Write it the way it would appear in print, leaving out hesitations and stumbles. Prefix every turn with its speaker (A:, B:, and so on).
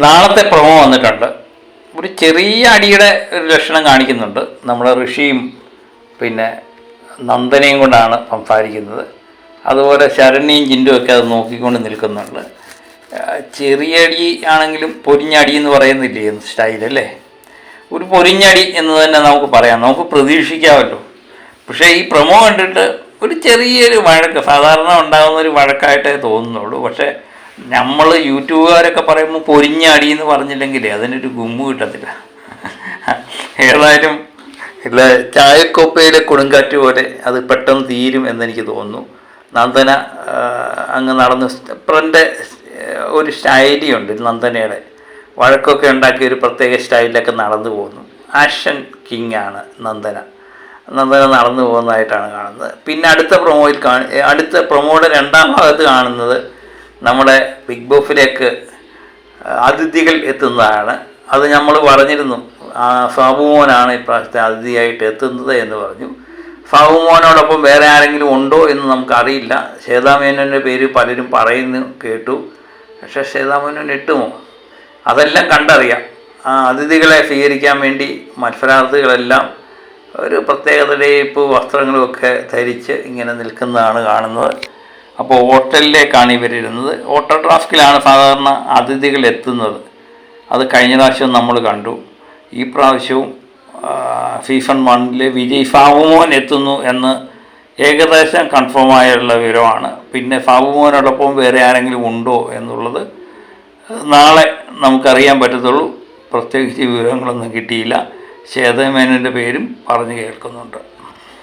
A: നാളത്തെ പ്രൊമോ വന്നിട്ടുണ്ട്. ഒരു ചെറിയ അടിയുടെ ഒരു ലക്ഷണം കാണിക്കുന്നുണ്ട്. നമ്മുടെ ഋഷിയും പിന്നെ നന്ദനയും കൊണ്ടാണ് സംസാരിക്കുന്നത്. അതുപോലെ ശരണ്യയും ജിൻഡും ഒക്കെ അത് നോക്കിക്കൊണ്ട് നിൽക്കുന്നുണ്ട്. ചെറിയ അടി ആണെങ്കിലും പൊരിഞ്ഞടി എന്ന് പറയുന്നില്ലേ സ്റ്റൈലല്ലേ, ഒരു പൊരിഞ്ഞടി എന്ന് തന്നെ നമുക്ക് പറയാം, നമുക്ക് പ്രതീക്ഷിക്കാമല്ലോ. പക്ഷേ ഈ പ്രൊമോ കണ്ടിട്ട് ഒരു ചെറിയൊരു വഴക്ക്, സാധാരണ ഉണ്ടാകുന്നൊരു വഴക്കായിട്ടേ തോന്നുന്നുള്ളൂ. പക്ഷേ നമ്മൾ യൂട്യൂബുകാരൊക്കെ പറയുമ്പോൾ പൊരിഞ്ഞ അടി എന്ന് പറഞ്ഞില്ലെങ്കിലേ അതിനൊരു ഗുമ്മ് കിട്ടത്തില്ല. ഏതായാലും ഇല്ല, ചായക്കൊപ്പയിലെ കൊടുങ്കാറ്റ് പോലെ അത് പെട്ടെന്ന് തീരും എന്നെനിക്ക് തോന്നുന്നു. നന്ദന അങ്ങ് നടന്ന് ഫ്രണ്ട് ഒരു സ്റ്റൈലിയുണ്ട് നന്ദനയുടെ, വഴക്കൊക്കെ ഉണ്ടാക്കിയ ഒരു പ്രത്യേക സ്റ്റൈലിലൊക്കെ നടന്നു പോകുന്നു. ആക്ഷൻ കിങ് ആണ് നന്ദന നടന്നു പോകുന്നതായിട്ടാണ് കാണുന്നത്. പിന്നെ അടുത്ത പ്രൊമോയുടെ രണ്ടാം ഭാഗത്ത് കാണുന്നത് നമ്മുടെ ബിഗ് ബോസിലേക്ക് അതിഥികൾ എത്തുന്നതാണ്. അത് നമ്മൾ പറഞ്ഞിരുന്നു, സാബുമോനാണ് ഇപ്രാവശ്യത്തെ അതിഥിയായിട്ട് എത്തുന്നത് എന്ന് പറഞ്ഞു. സാബുമോനോടൊപ്പം വേറെ ആരെങ്കിലും ഉണ്ടോ എന്ന് നമുക്കറിയില്ല. ശ്വേതാമേനോൻ്റെ പേര് പലരും പറയുന്നു കേട്ടു. പക്ഷേ ശ്വേതാമേനോൻ എട്ടുമോ, അതെല്ലാം കണ്ടറിയാം. അതിഥികളെ സ്വീകരിക്കാൻ വേണ്ടി മത്സരാർത്ഥികളെല്ലാം ഒരു പ്രത്യേക ടൈപ്പ് വസ്ത്രങ്ങളുമൊക്കെ ധരിച്ച് ഇങ്ങനെ നിൽക്കുന്നതാണ് കാണുന്നത്. അപ്പോൾ ഹോട്ടലിലേക്കാണ് ഇവരിരുന്നത്. ഹോട്ടൽ ടാസ്കിലാണ് സാധാരണ അതിഥികൾ എത്തുന്നത്. അത് കഴിഞ്ഞ പ്രാവശ്യം നമ്മൾ കണ്ടു. ഈ പ്രാവശ്യവും സീസൺ 1 വിജയ് സാബുമോൻ എത്തുന്നു എന്ന് ഏകദേശം കൺഫേമായുള്ള വിവരമാണ്. പിന്നെ സാബുമോനോടൊപ്പം വേറെ ആരെങ്കിലും ഉണ്ടോ എന്നുള്ളത് നാളെ നമുക്കറിയാൻ പറ്റത്തുള്ളൂ. പ്രത്യേകിച്ച് വിവരങ്ങളൊന്നും കിട്ടിയില്ല. ശ്വേതാമേനോൻ്റെ പേരും പറഞ്ഞു കേൾക്കുന്നുണ്ട്.